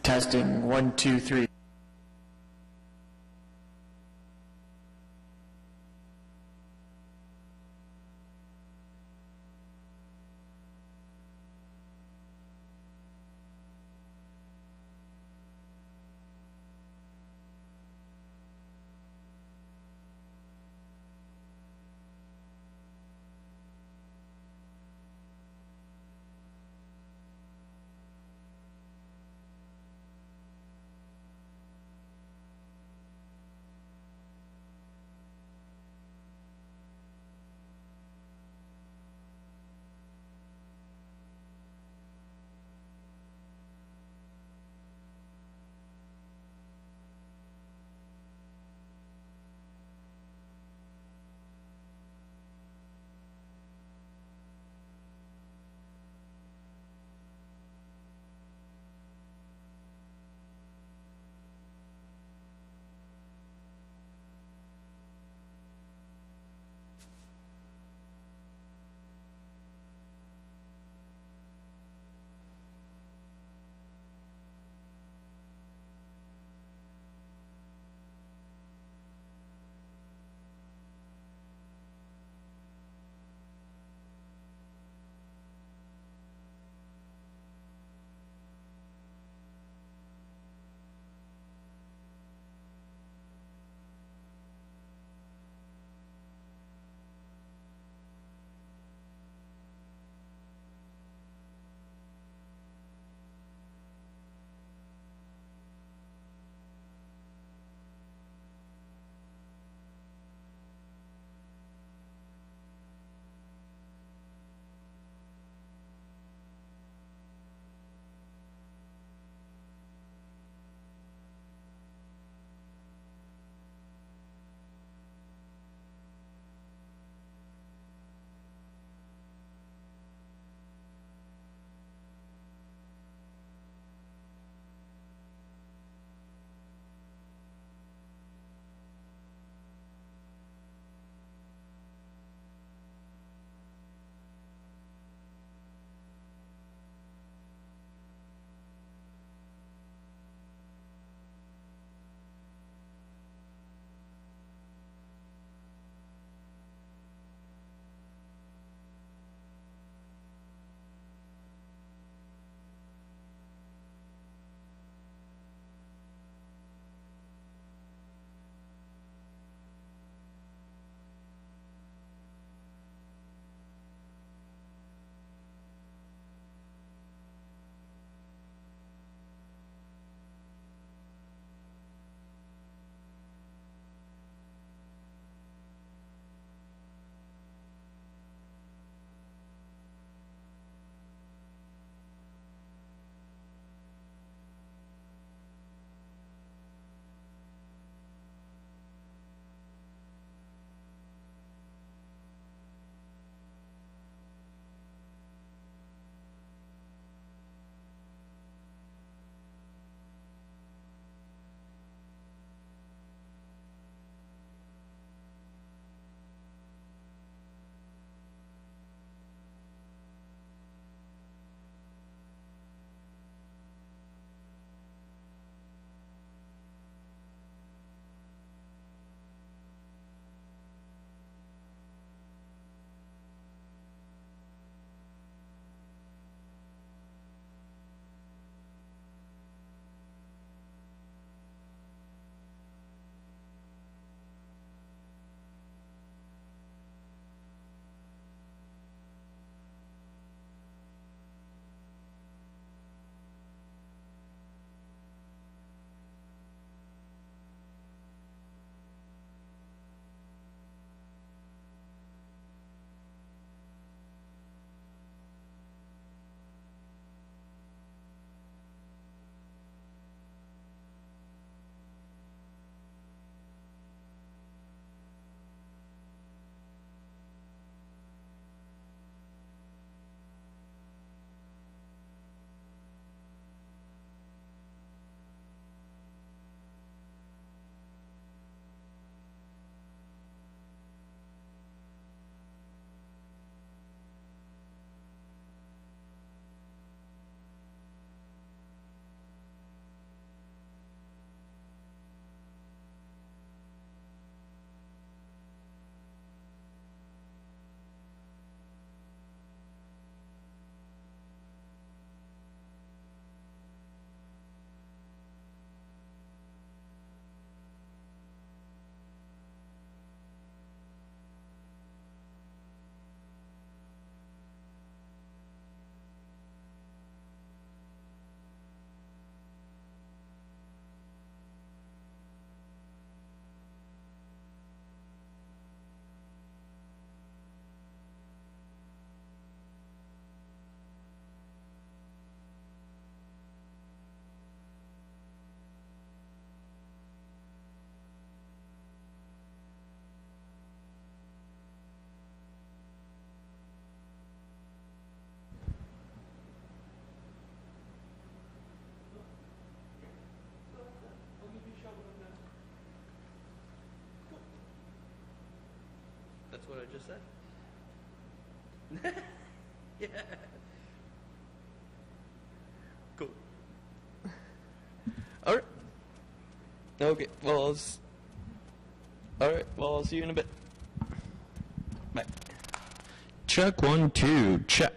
Testing, 1, 2, 3. I just said. Yeah. Cool. All right. Okay. Well, all right. Well, I'll see you in a bit. Bye. Check 1, 2. Check.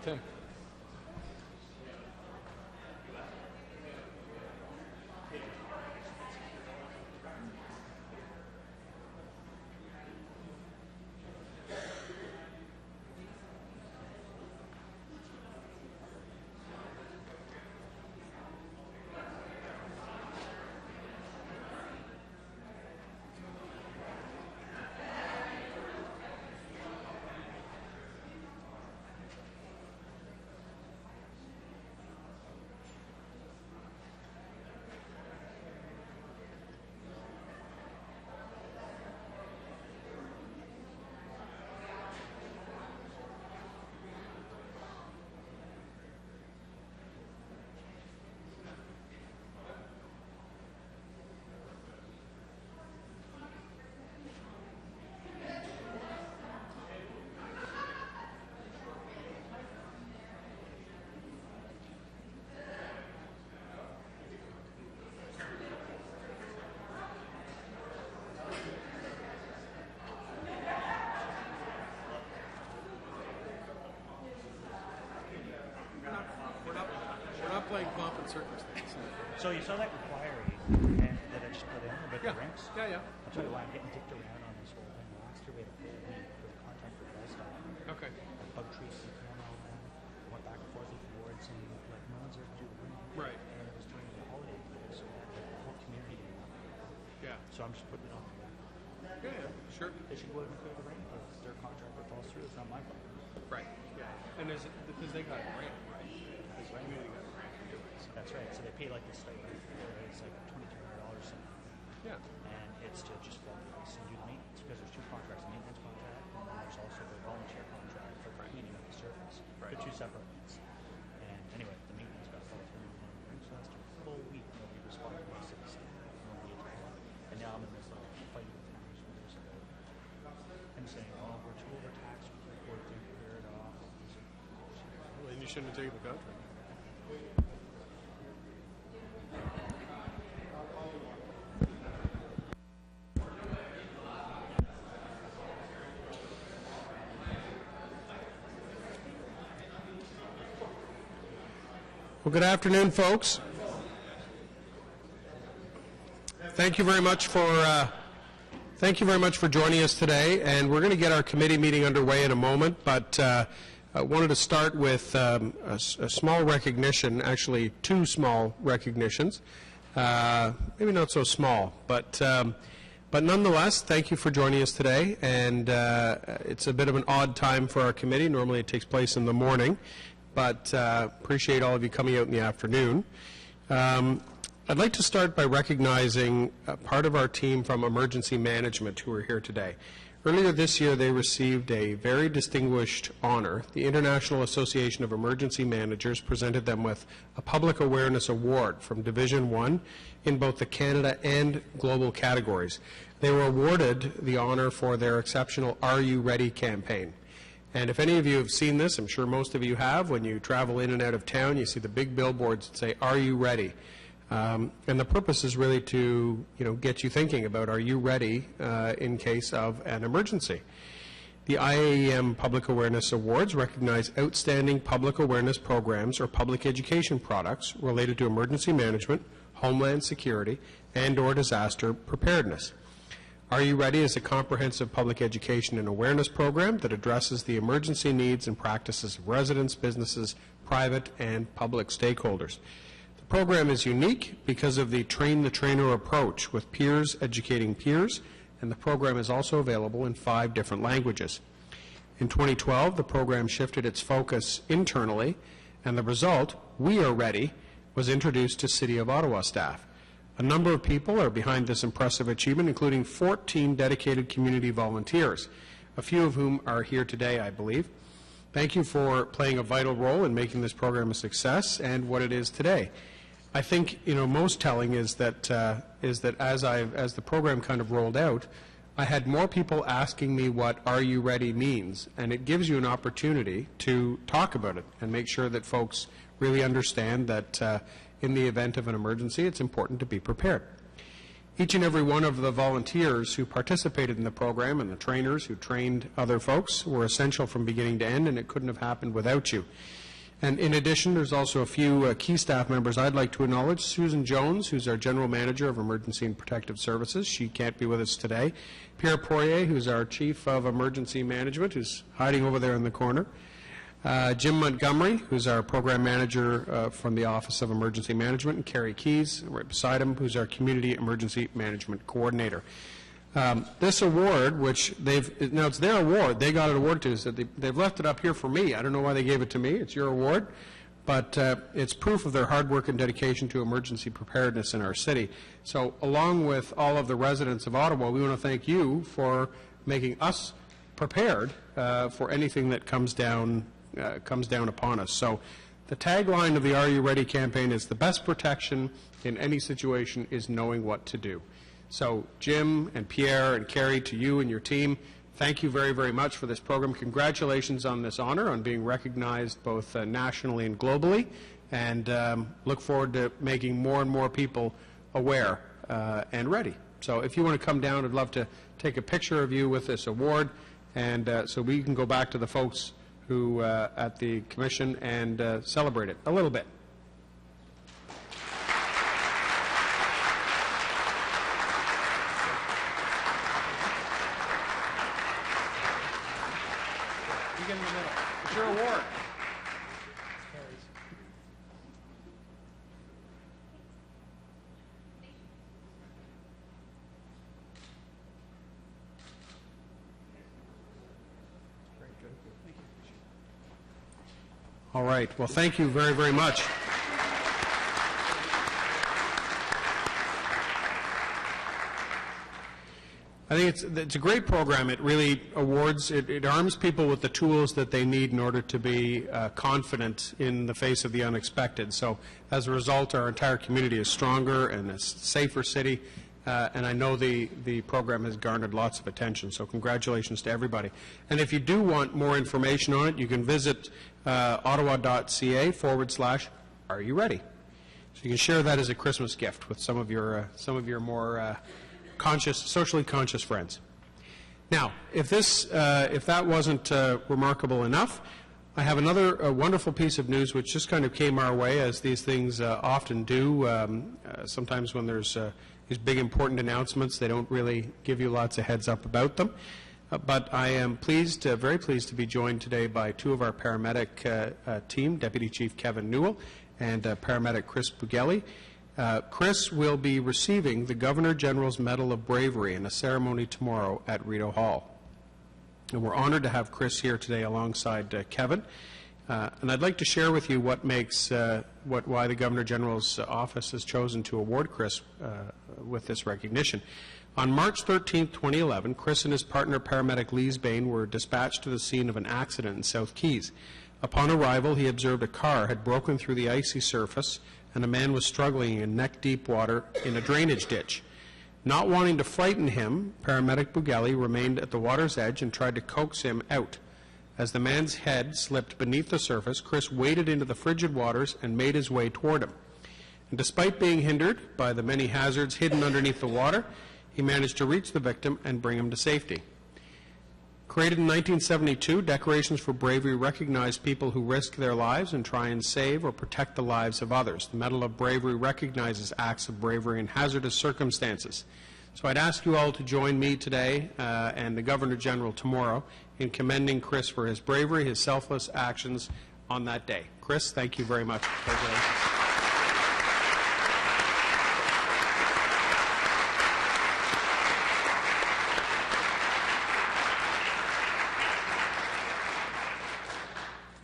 Tim. We're not playing pomp and circumstance. So you saw that inquiry and that I just put in about the rinks? Yeah. I'll tell you why I'm getting dicked around on this whole thing. Last year we had a full week for the contract for Bellstock. Okay. Bug trees and all that. Went back and forth with the board saying like no one's ever doing it. Right. And it was during the holiday period, so the whole community didn't want it. Yeah. So I'm just putting it on the record. Yeah, sure. They should go ahead and clear the ring. If their contractor falls through, it's not my fault. Right. Yeah. And because they got a grant, right? Because the community got a grant to do it. So. That's right. So they pay like this stipend. It's like $2,200 something. Yeah. And it's to just fall the ice and do the maintenance because there's two contracts, a maintenance contract and then there's also the volunteer contract for cleaning up the surface. Right. They're two separate ones. And anyway, the maintenance got fell through and so last full week nobody responded to my city staff. Nobody had come up. And now I'm in this fight with commissioners about him saying, oh, we're too overtaxed, we can't afford to clear it off. Well, then you shouldn't have taken the contract. Well, good afternoon, folks. Thank you very much for joining us today. And we're going to get our committee meeting underway in a moment. But I wanted to start with a small recognition, actually two small recognitions. Maybe not so small, but nonetheless, thank you for joining us today. And it's a bit of an odd time for our committee. Normally, it takes place in the morning. But appreciate all of you coming out in the afternoon. I'd like to start by recognizing part of our team from emergency management who are here today. Earlier this year, they received a very distinguished honor. The International Association of Emergency Managers presented them with a Public Awareness Award from Division 1 in both the Canada and global categories. They were awarded the honor for their exceptional Are You Ready campaign. And if any of you have seen this, I'm sure most of you have, when you travel in and out of town, you see the big billboards that say, Are you ready? And the purpose is really to, get you thinking about, are you ready in case of an emergency? The IAEM Public Awareness Awards recognize outstanding public awareness programs or public education products related to emergency management, homeland security, and/or disaster preparedness. Are You Ready is a comprehensive public education and awareness program that addresses the emergency needs and practices of residents, businesses, private and public stakeholders. The program is unique because of the train-the-trainer approach with peers educating peers, and the program is also available in 5 different languages. In 2012, the program shifted its focus internally, and the result, We Are Ready, was introduced to City of Ottawa staff. A number of people are behind this impressive achievement, including 14 dedicated community volunteers, a few of whom are here today, I believe. Thank you for playing a vital role in making this program a success and what it is today. I think, most telling is that as the program kind of rolled out, I had more people asking me what Are You Ready means, and it gives you an opportunity to talk about it and make sure that folks really understand that in the event of an emergency, it's important to be prepared. Each and every one of the volunteers who participated in the program and the trainers who trained other folks were essential from beginning to end, and it couldn't have happened without you. And in addition, there's also a few key staff members I'd like to acknowledge. Susan Jones, who's our General Manager of Emergency and Protective Services. She can't be with us today. Pierre Poirier, who's our Chief of Emergency Management, who's hiding over there in the corner. Jim Montgomery, who's our Program Manager from the Office of Emergency Management, and Carrie Keys, right beside him, who's our Community Emergency Management Coordinator. This award, which now it's their award, they got an award too, so they've left it up here for me. I don't know why they gave it to me. It's your award, but it's proof of their hard work and dedication to emergency preparedness in our city. So along with all of the residents of Ottawa, we want to thank you for making us prepared for anything that comes down upon us. So the tagline of the Are You Ready campaign is, the best protection in any situation is knowing what to do. So Jim and Pierre and Carrie, to you and your team, thank you very, very much for this program. Congratulations on this honor, on being recognized both nationally and globally, and look forward to making more and more people aware and ready. So if you want to come down, I'd love to take a picture of you with this award, and so we can go back to the folks who at the Commission and celebrate it a little bit. You get in the middle. It's your award. All right. Well, thank you very, very much. I think it's a great program. It really awards, it arms people with the tools that they need in order to be confident in the face of the unexpected. So as a result, our entire community is stronger and a safer city. And I know the program has garnered lots of attention, so congratulations to everybody. And if you do want more information on it, you can visit ottawa.ca/Are You Ready? So you can share that as a Christmas gift with some of your more socially conscious friends. Now, if that wasn't remarkable enough, I have another wonderful piece of news which just kind of came our way, as these things often do. Sometimes when there's these big important announcements, they don't really give you lots of heads up about them. But I am pleased, very pleased to be joined today by two of our paramedic team, Deputy Chief Kevin Newell and paramedic Chris Bugelli. Chris will be receiving the Governor General's Medal of Bravery in a ceremony tomorrow at Rideau Hall. And we're honored to have Chris here today alongside Kevin. And I'd like to share with you what makes, why the Governor General's office has chosen to award Chris with this recognition. On March 13, 2011, Chris and his partner paramedic Lise Bain were dispatched to the scene of an accident in South Keys. Upon arrival, he observed a car had broken through the icy surface and a man was struggling in neck-deep water in a drainage ditch. Not wanting to frighten him, paramedic Bugelli remained at the water's edge and tried to coax him out. As the man's head slipped beneath the surface, Chris waded into the frigid waters and made his way toward him. And despite being hindered by the many hazards hidden underneath the water, he managed to reach the victim and bring him to safety. Created in 1972, Decorations for Bravery recognize people who risk their lives and try and save or protect the lives of others. The Medal of Bravery recognizes acts of bravery in hazardous circumstances. So I'd ask you all to join me today and the Governor General tomorrow in commending Chris for his bravery, his selfless actions on that day. Chris, thank you very much.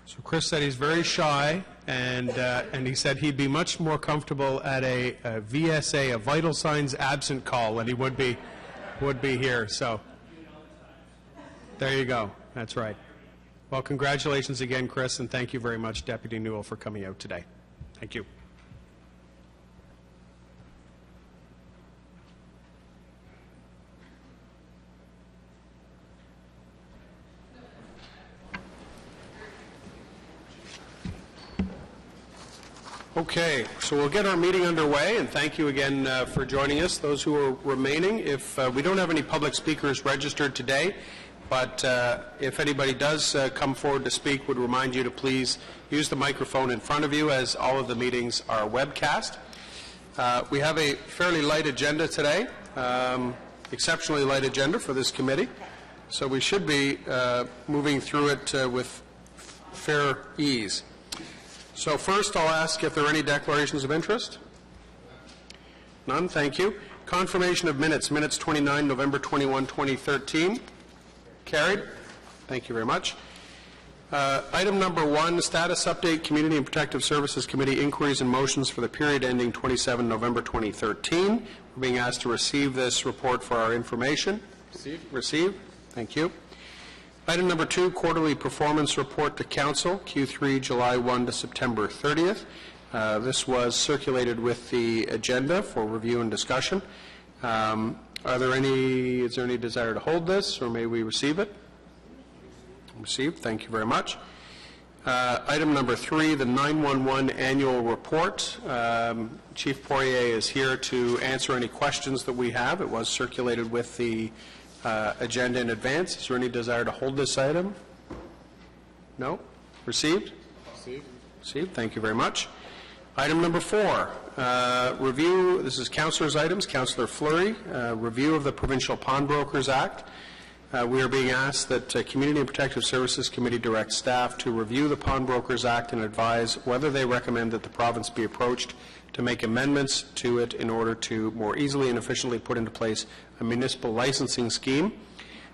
So Chris said he's very shy, and he said he'd be much more comfortable at a VSA, a vital signs absent call, than he would be here. So there you go. That's right. Well, congratulations again, Chris, and thank you very much, Deputy Newell, for coming out today. Thank you. Okay, so we'll get our meeting underway, and thank you again for joining us, those who are remaining. If we don't have any public speakers registered today, but if anybody does come forward to speak, would remind you to please use the microphone in front of you, as all of the meetings are webcast. We have a fairly light agenda today, exceptionally light agenda for this committee, so we should be moving through it with fair ease. So first, I'll ask if there are any declarations of interest. None, thank you. Confirmation of minutes, minutes 29, November 21, 2013. Carried. Thank you very much. Item number 1, status update, Community and Protective Services Committee inquiries and motions for the period ending 27 November 2013. We're being asked to receive this report for our information. Receive. Thank you. Item number 2, quarterly performance report to Council, Q3, July 1 to September 30th. This was circulated with the agenda for review and discussion. Is there any desire to hold this, or may we receive it? Received. Thank you very much. Item number 3, the 911 annual report. Chief Poirier is here to answer any questions that we have. It was circulated with the agenda in advance. Is there any desire to hold this item? No? Received? Received. Thank you very much. Item number 4, review. This is Councillor's items. Councillor Fleury, review of the Provincial Pawnbrokers Act. We are being asked that Community and Protective Services Committee direct staff to review the Pawnbrokers Act and advise whether they recommend that the province be approached to make amendments to it in order to more easily and efficiently put into place a municipal licensing scheme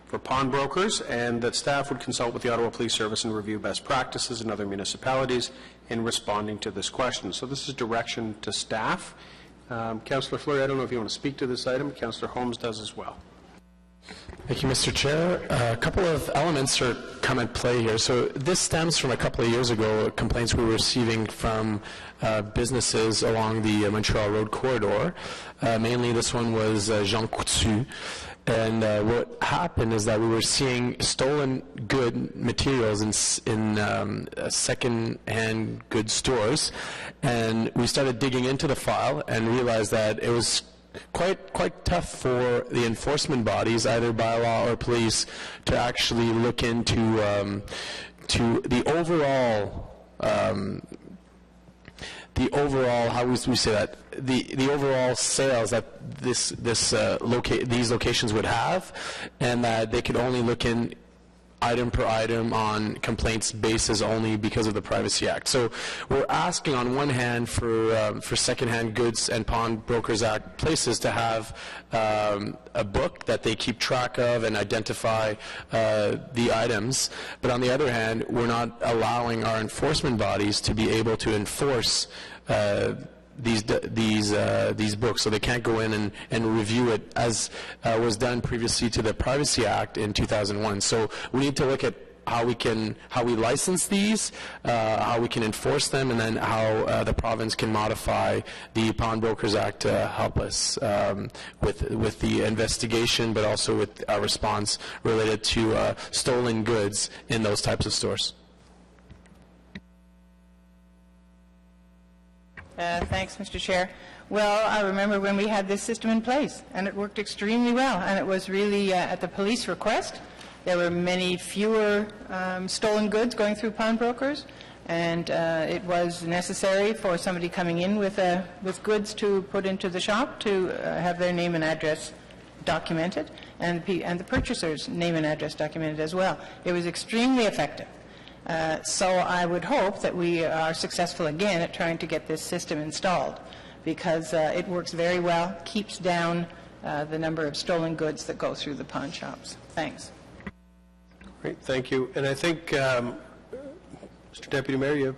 for pawnbrokers, and that staff would consult with the Ottawa Police Service and review best practices in other municipalities in responding to this question. So this is direction to staff. Councillor Fleury, I don't know if you want to speak to this item. Councillor Holmes does as well. Thank you, Mr. Chair. A couple of elements come at play here. So this stems from a couple of years ago, complaints we were receiving from businesses along the Montreal Road corridor. Mainly this one was Jean Coutu. And what happened is that we were seeing stolen good materials in second-hand goods stores. And we started digging into the file and realized that it was quite tough for the enforcement bodies, either by law or police, to actually look into to the overall how would we say that the overall sales that these locations would have, and that they could only look in item per item on complaints basis only because of the Privacy Act. So we're asking on one hand for Secondhand Goods and Pawnbrokers Act places to have a book that they keep track of and identify the items, but on the other hand, we're not allowing our enforcement bodies to be able to enforce these books, so they can't go in and review it as was done previously to the Privacy Act in 2001. So we need to look at how we license these, how we can enforce them, and then how the province can modify the Pawnbrokers Act to help us with the investigation, but also with our response related to stolen goods in those types of stores. Thanks, Mr. Chair. Well, I remember when we had this system in place, and it worked extremely well, and it was really at the police request. There were many fewer stolen goods going through pawnbrokers, and it was necessary for somebody coming in with goods to put into the shop to have their name and address documented, and the purchaser's name and address documented as well. It was extremely effective. So I would hope that we are successful again at trying to get this system installed, because it works very well, keeps down the number of stolen goods that go through the pawn shops. Thanks. Great, thank you. And I think, Mr. Deputy Mayor, you have...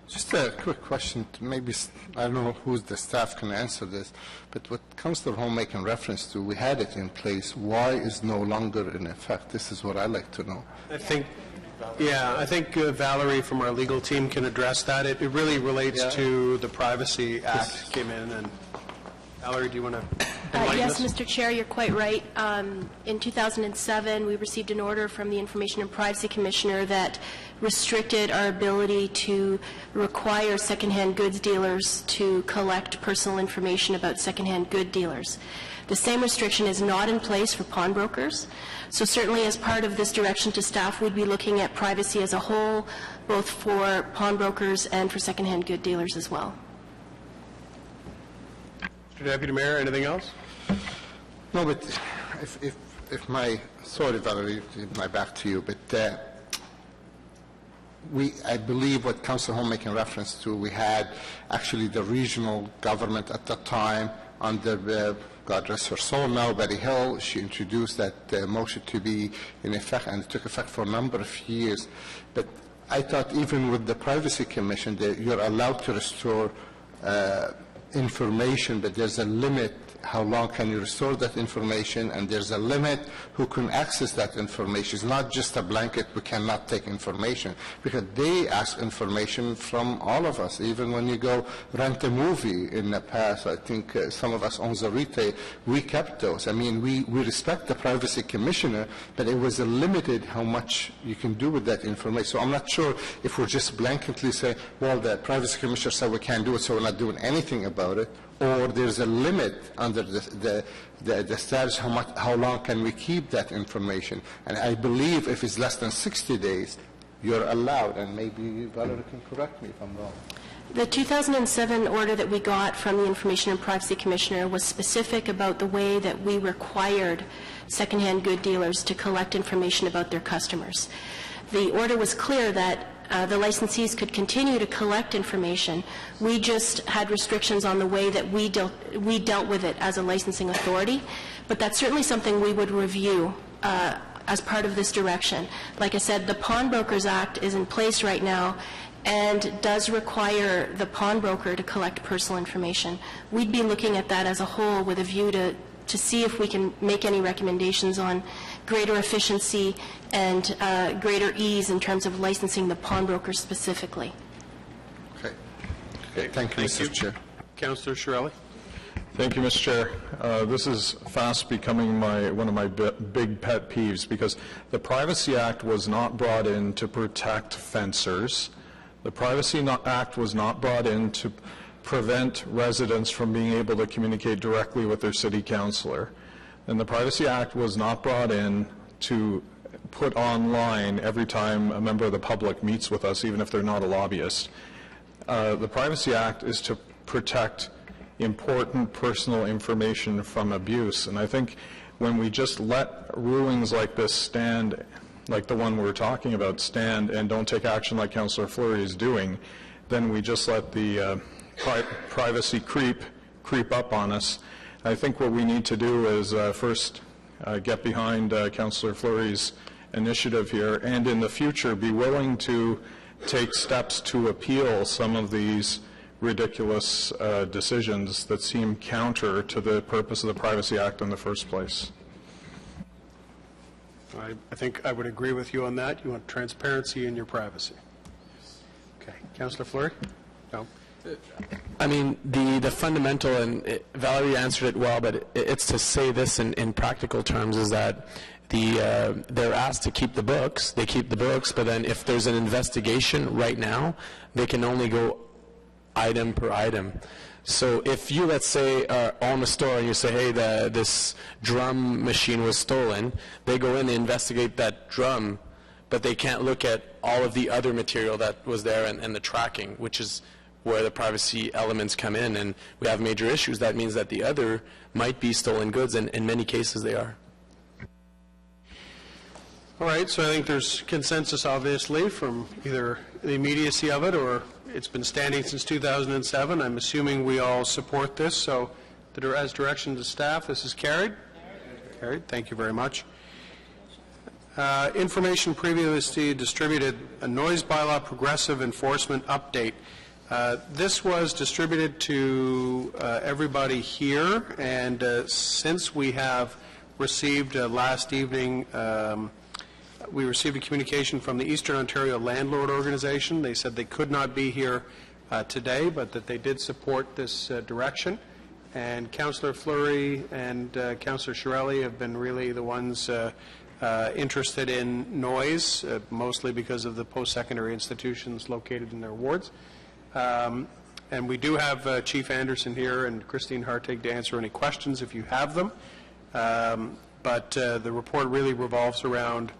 Just a quick question. Maybe, I don't know who's the staff can answer this, but what Councillor Holm making reference to, we had it in place. Why is no longer in effect? This is what I'd like to know. I think Valerie from our legal team can address that. It really relates to the Privacy Act came in, and Valerie, do you want to Yes, Mr. Chair, you're quite right. In 2007, we received an order from the Information and Privacy Commissioner that restricted our ability to require secondhand goods dealers to collect personal information about secondhand good dealers. The same restriction is not in place for pawnbrokers. So certainly as part of this direction to staff, we'd be looking at privacy as a whole, both for pawnbrokers and for secondhand good dealers as well. Mr. Deputy Mayor, anything else? No, but if my, sorry Valerie, my back to you, but I believe what Councillor Home making reference to, we had actually the regional government at that time under, God rest her soul now, Betty Hill. She introduced that motion to be in effect, and it took effect for a number of years. But I thought even with the Privacy Commission, that you're allowed to restore information, but there's a limit how long can you restore that information, and there's a limit who can access that information. It's not just a blanket, we cannot take information, because they ask information from all of us. Even when you go rent a movie in the past, I think some of us owns a retail, we kept those. I mean, we respect the Privacy Commissioner, but it was limited how much you can do with that information. So I'm not sure if we're just blanketly saying, well, the Privacy Commissioner said we can't do it, so we're not doing anything about it, or there's a limit under the status, how long can we keep that information. And I believe if it's less than 60 days, you're allowed, and maybe Valerie can correct me if I'm wrong. The 2007 order that we got from the Information and Privacy Commissioner was specific about the way that we required secondhand good dealers to collect information about their customers. The order was clear that the licensees could continue to collect information. We just had restrictions on the way that we dealt with it as a licensing authority, but that's certainly something we would review as part of this direction. Like I said, the Pawnbrokers Act is in place right now and does require the pawnbroker to collect personal information. We'd be looking at that as a whole with a view to see if we can make any recommendations on greater efficiency and greater ease in terms of licensing the pawnbrokers specifically. Okay. Thank you, Mr. Chair. Councillor Shirelli. Thank you, Mr. Chair. This is fast becoming one of my big pet peeves, because the Privacy Act was not brought in to protect fencers. The Privacy Act was not brought in to prevent residents from being able to communicate directly with their city councillor. And the Privacy Act was not brought in to put online every time a member of the public meets with us, even if they're not a lobbyist. The Privacy Act is to protect important personal information from abuse. And I think when we just let rulings like this stand, like the one we're talking about, stand and don't take action like Councillor Fleury is doing, then we just let the privacy creep up on us. I think what we need to do is first get behind Councillor Fleury's initiative here, and in the future be willing to take steps to appeal some of these ridiculous decisions that seem counter to the purpose of the Privacy Act in the first place. I think I would agree with you on that. You want transparency in your privacy. Okay. Councillor Fleury? No. I mean, the fundamental, and Valerie answered it well, but it's to say this in practical terms, is that they're asked to keep the books. They keep the books, but then if there's an investigation right now, they can only go item per item. So if you, let's say, own a store and you say, hey, this drum machine was stolen, they go in, they investigate that drum, but they can't look at all of the other material that was there and the tracking, which is where the privacy elements come in, and we have major issues. That means that the other might be stolen goods, and in many cases they are. All right, so I think there's consensus, obviously, from either the immediacy of it or it's been standing since 2007. I'm assuming we all support this, so as direction to staff, this is carried? Carried. Thank you very much. Information previously distributed, a noise bylaw progressive enforcement update. This was distributed to everybody here, and since we have received last evening, we received a communication from the Eastern Ontario Landlord Organization. They said they could not be here today, but that they did support this direction. And Councillor Fleury and Councillor Chiarelli have been really the ones interested in noise, mostly because of the post-secondary institutions located in their wards. And we do have Chief Anderson here and Christine Hartig to answer any questions if you have them. But the report really revolves around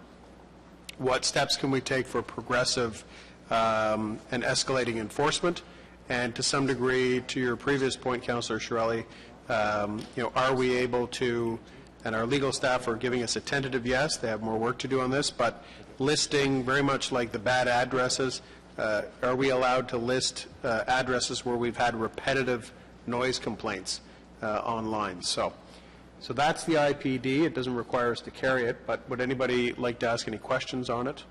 what steps can we take for progressive and escalating enforcement, and to some degree, to your previous point, Councillor Chiarelli, are we able to, and our legal staff are giving us a tentative yes, they have more work to do on this, but listing, very much like the bad addresses, are we allowed to list addresses where we've had repetitive noise complaints online? So that's the IPD. It doesn't require us to carry it, but would anybody like to ask any questions on it?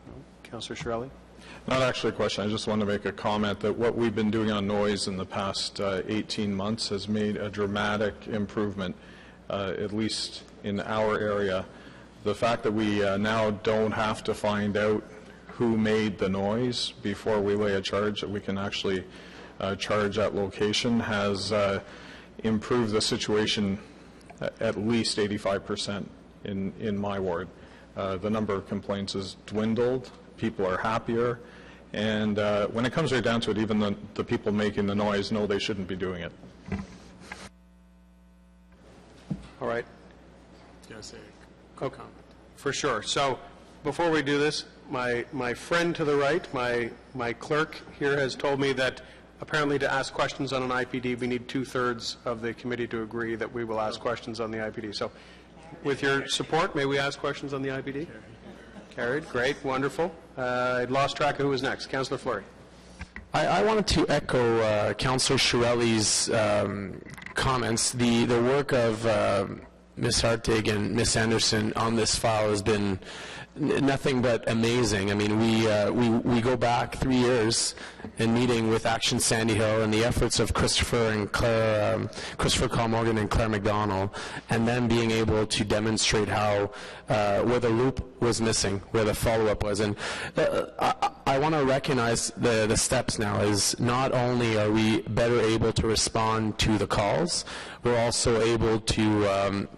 No? Councillor Chiarelli? Not actually a question. I just want to make a comment that what we've been doing on noise in the past 18 months has made a dramatic improvement, at least in our area. The fact that we now don't have to find out who made the noise before we lay a charge, that we can actually charge at location, has improved the situation at least 85% in my ward. The number of complaints has dwindled. People are happier. And when it comes right down to it, even the people making the noise know they shouldn't be doing it. All right. Yes, quick comment. For sure. So before we do this, my friend to the right, my clerk here has told me that apparently to ask questions on an IPD, we need 2/3 of the committee to agree that we will ask questions on the IPD. So with your support, may we ask questions on the IPD? Carried. Great. Wonderful. I'd lost track of who was next. Councillor Fleury. I wanted to echo Councillor Chiarelli's comments. The work of Ms. Hartig and Ms. Anderson on this file has been nothing but amazing. I mean, we go back 3 years in meeting with Action Sandy Hill and the efforts of Christopher Colmorgan and Claire McDonald, and then being able to demonstrate how where the loop was missing, where the follow-up was. And I want to recognize the steps now. Is not only are we better able to respond to the calls, we're also able to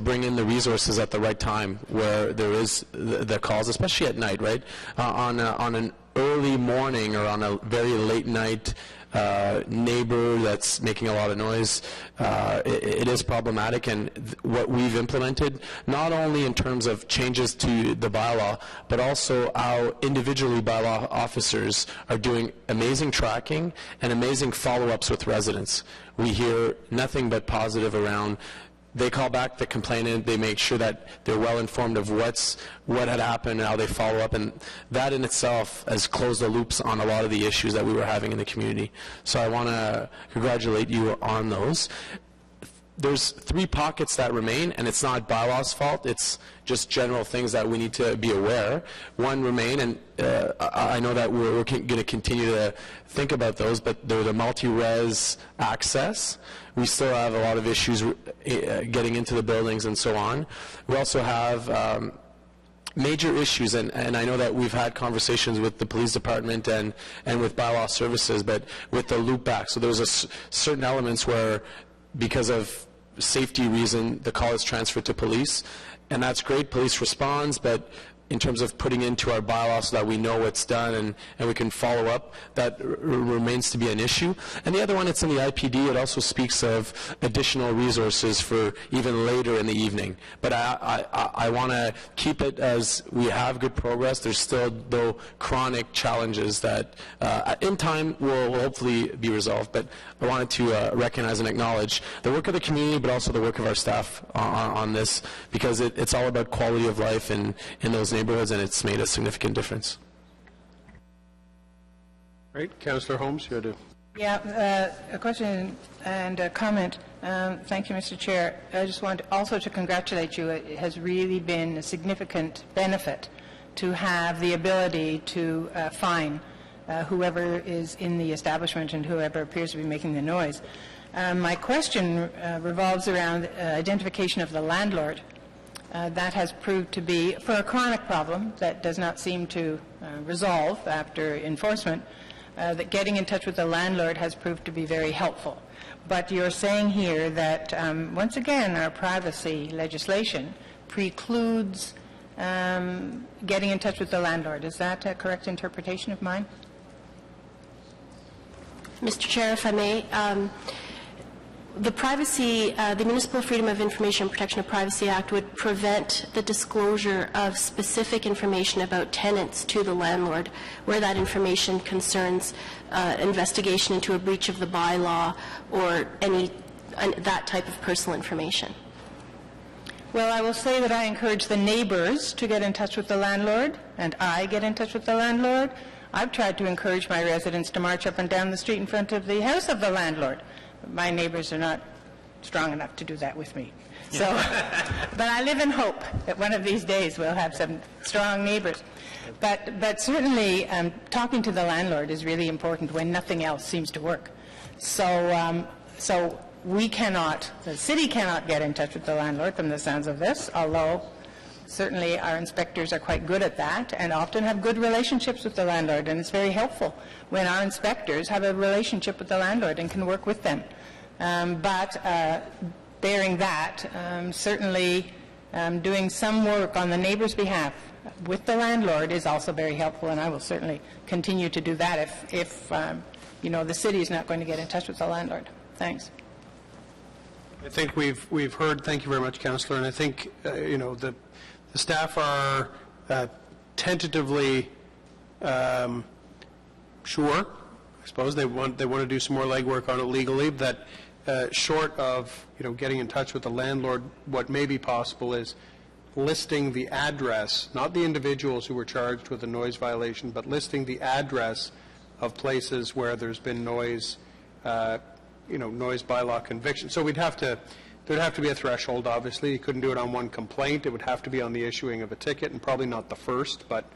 bring in the resources at the right time where there is the calls, especially at night, right? On an early morning or on a very late night neighbor that's making a lot of noise, it is problematic. And what we've implemented, not only in terms of changes to the bylaw, but also our individually bylaw officers are doing amazing tracking and amazing follow-ups with residents. We hear nothing but positive around. They call back the complainant, they make sure that they're well informed of what had happened and how they follow up, and that in itself has closed the loops on a lot of the issues that we were having in the community. So I want to congratulate you on those. There's 3 pockets that remain, and it's not bylaw's fault, it's just general things that we need to be aware. One remain, and I know that we're going to continue to think about those, but they're the multi-res access. We still have a lot of issues getting into the buildings and so on. We also have major issues, and I know that we've had conversations with the police department and with bylaw services, but with the loop back. So there's certain elements where, because of safety reason, the call is transferred to police, and that's great. Police responds, but in terms of putting into our bylaws so that we know what's done and we can follow up, that remains to be an issue. And the other one, it's in the IPD. It also speaks of additional resources for even later in the evening. But I want to keep it as we have good progress. There's still, though, chronic challenges that in time will hopefully be resolved. But I wanted to recognize and acknowledge the work of the community, but also the work of our staff on this, because it's all about quality of life in those neighborhoods, and it's made a significant difference. Right. Councillor Holmes, you had to... Yeah, a question and a comment. Thank you, Mr. Chair. I just want also to congratulate you. It has really been a significant benefit to have the ability to fine whoever is in the establishment and whoever appears to be making the noise. My question revolves around identification of the landlord. That has proved to be, for a chronic problem that does not seem to resolve after enforcement, that getting in touch with the landlord has proved to be very helpful. But you're saying here that, once again, our privacy legislation precludes getting in touch with the landlord. Is that a correct interpretation of mine? Mr. Chair, if I may, the Municipal Freedom of Information and Protection of Privacy Act would prevent the disclosure of specific information about tenants to the landlord, where that information concerns investigation into a breach of the bylaw or that type of personal information. Well, I will say that I encourage the neighbors to get in touch with the landlord, and I get in touch with the landlord. I've tried to encourage my residents to march up and down the street in front of the house of the landlord. My neighbors are not strong enough to do that with me. So, but I live in hope that one of these days we'll have some strong neighbors. But certainly talking to the landlord is really important when nothing else seems to work. So we cannot, the city cannot get in touch with the landlord from the sounds of this, although certainly our inspectors are quite good at that and often have good relationships with the landlord, and it's very helpful when our inspectors have a relationship with the landlord and can work with them. Bearing that, certainly doing some work on the neighbor's behalf with the landlord is also very helpful, and I will certainly continue to do that if the city is not going to get in touch with the landlord. Thanks. I think we've heard. Thank you very much, Councillor. And I think the staff are tentatively sure. I suppose they want to do some more legwork on it legally. That short of getting in touch with the landlord, what may be possible is listing the address, not the individuals who were charged with a noise violation, but listing the address of places where there's been noise. Noise bylaw conviction. So there'd have to be a threshold, obviously. You couldn't do it on one complaint. It would have to be on the issuing of a ticket, and probably not the first, but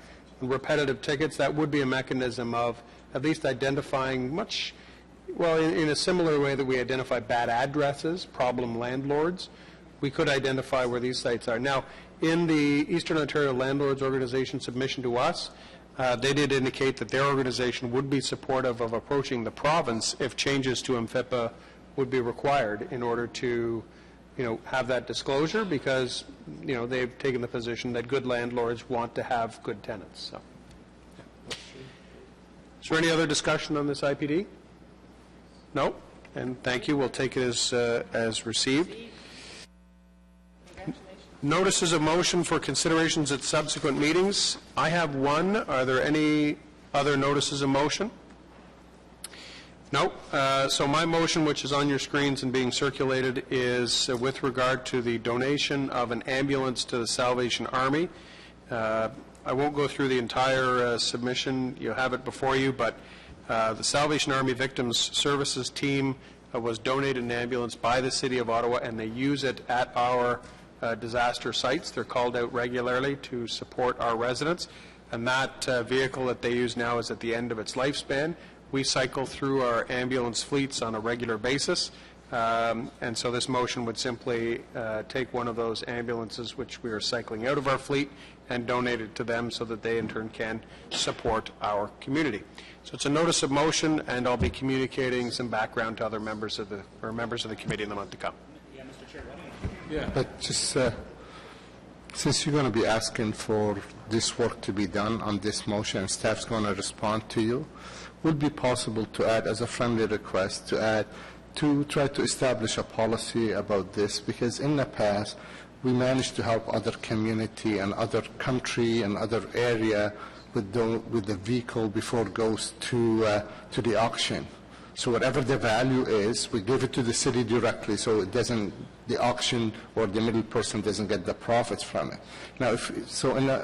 repetitive tickets, that would be a mechanism of at least identifying in a similar way that we identify bad addresses, problem landlords, we could identify where these sites are. Now, in the Eastern Ontario Landlords Organization submission to us, they did indicate that their organization would be supportive of approaching the province if changes to MFIPA would be required in order to, have that disclosure, because, they've taken the position that good landlords want to have good tenants. So, is there any other discussion on this IPD? No? And thank you. We'll take it as received. Notices of motion for considerations at subsequent meetings. I have one. Are there any other notices of motion? No. So my motion, which is on your screens and being circulated, is with regard to the donation of an ambulance to the Salvation Army. I won't go through the entire submission. You have it before you, but the Salvation Army Victims Services team was donated an ambulance by the City of Ottawa, and they use it at our disaster sites. They're called out regularly to support our residents, and that vehicle that they use now is at the end of its lifespan. We cycle through our ambulance fleets on a regular basis, and so this motion would simply take one of those ambulances which we are cycling out of our fleet and donate it to them so that they in turn can support our community. So it's a notice of motion, and I'll be communicating some background to other members of the committee in the month to come. Yeah. But just since you're going to be asking for this work to be done on this motion and staff's going to respond to you, would it be possible to add as a friendly request to try to establish a policy about this? Because in the past we managed to help other community and other country and other area with the vehicle before it goes to the auction. So whatever the value is, we give it to the city directly, so it doesn't, the auction or the middle person doesn't get the profits from it. Now,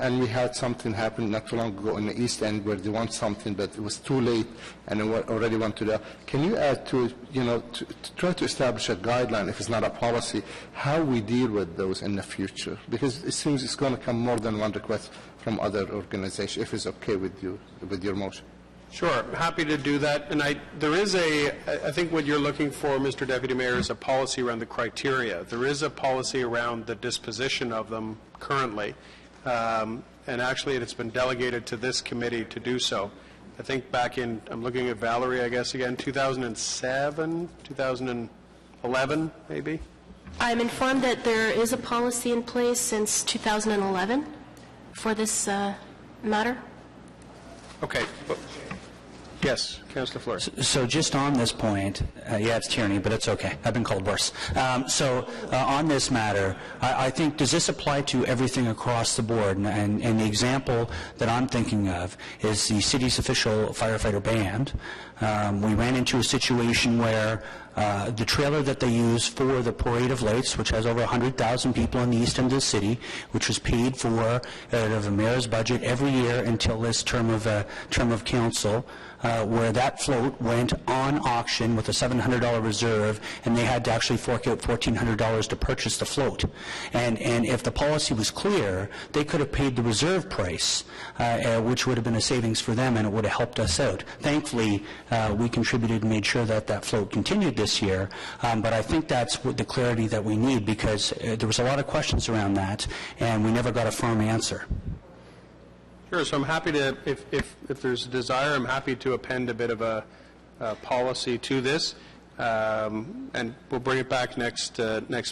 and we had something happen not too long ago in the East End where they want something, but it was too late, and it already went to the. Can you add to it, to try to establish a guideline, if it's not a policy, how we deal with those in the future? Because it seems it's going to come more than one request from other organizations. If it's okay with you, with your motion. Sure, happy to do that. And I think what you're looking for, Mr. Deputy Mayor, is a policy around the criteria. There is a policy around the disposition of them currently, and actually it's been delegated to this committee to do so. I think back in, I'm looking at Valerie, I guess, again, 2007, 2011, maybe? I'm informed that there is a policy in place since 2011 for this matter. Okay. Yes, Councillor Flores. So just on this point, yeah, it's tyranny, but it's okay. I've been called worse. On this matter, I think, does this apply to everything across the board? And the example that I'm thinking of is the city's official firefighter band. We ran into a situation where the trailer that they use for the Parade of Lights, which has over 100,000 people in the east end of the city, which was paid for out of the mayor's budget every year until this term of council, where that float went on auction with a $700 reserve, and they had to actually fork out $1,400 to purchase the float. And if the policy was clear, they could have paid the reserve price, which would have been a savings for them, and it would have helped us out. Thankfully, we contributed and made sure that that float continued this year, but I think that's the clarity that we need, because there was a lot of questions around that, and we never got a firm answer. Sure, so I'm happy to, if there's a desire, I'm happy to append a bit of a policy to this, and we'll bring it back next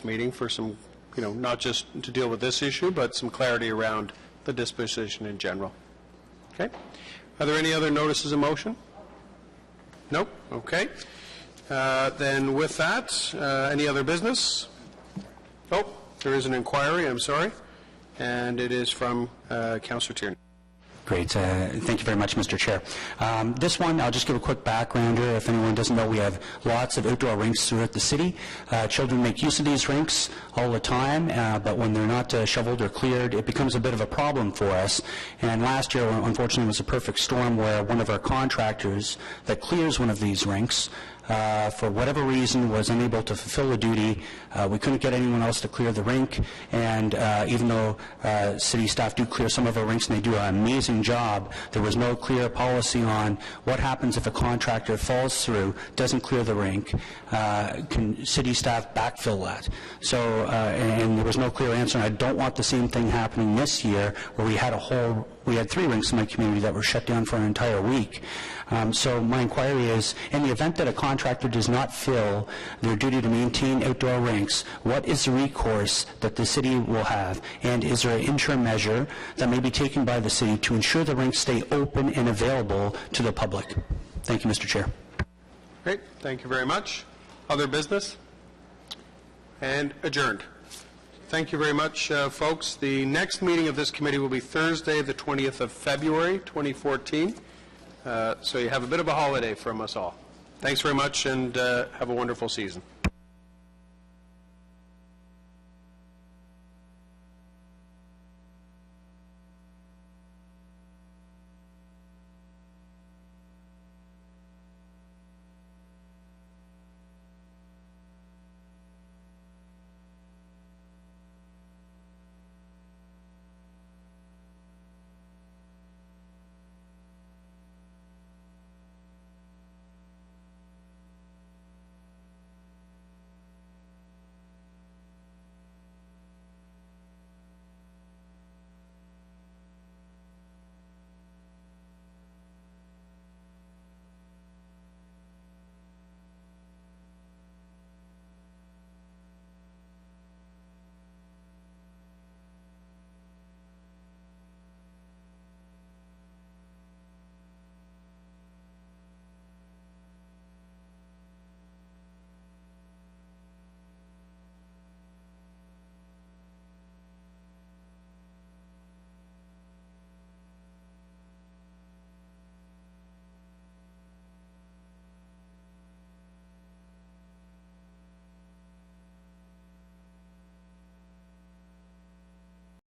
meeting for some, not just to deal with this issue, but some clarity around the disposition in general. Okay? Are there any other notices of motion? Nope. Okay. Then with that, any other business? Oh, there is an inquiry, I'm sorry, and it is from Councillor Tierney. Great. Thank you very much, Mr. Chair. This one, I'll just give a quick background here. If anyone doesn't know, we have lots of outdoor rinks throughout the city. Children make use of these rinks all the time, but when they're not shoveled or cleared, it becomes a bit of a problem for us. And last year, unfortunately, was a perfect storm where one of our contractors that clears one of these rinks for whatever reason was unable to fulfill the duty. We couldn't get anyone else to clear the rink, and even though city staff do clear some of our rinks and they do an amazing job, there was no clear policy on what happens if a contractor falls through, doesn't clear the rink. Can city staff backfill that? So, and there was no clear answer, and I don't want the same thing happening this year where we had 3 rinks in my community that were shut down for an entire week. So my inquiry is, in the event that a contractor does not fill their duty to maintain outdoor rinks, what is the recourse that the city will have? And is there an interim measure that may be taken by the city to ensure the rinks stay open and available to the public? Thank you, Mr. Chair. Great. Thank you very much. Other business? And adjourned. Thank you very much, folks. The next meeting of this committee will be Thursday, the 20th of February, 2014. So you have a bit of a holiday from us all. Thanks very much, and have a wonderful season.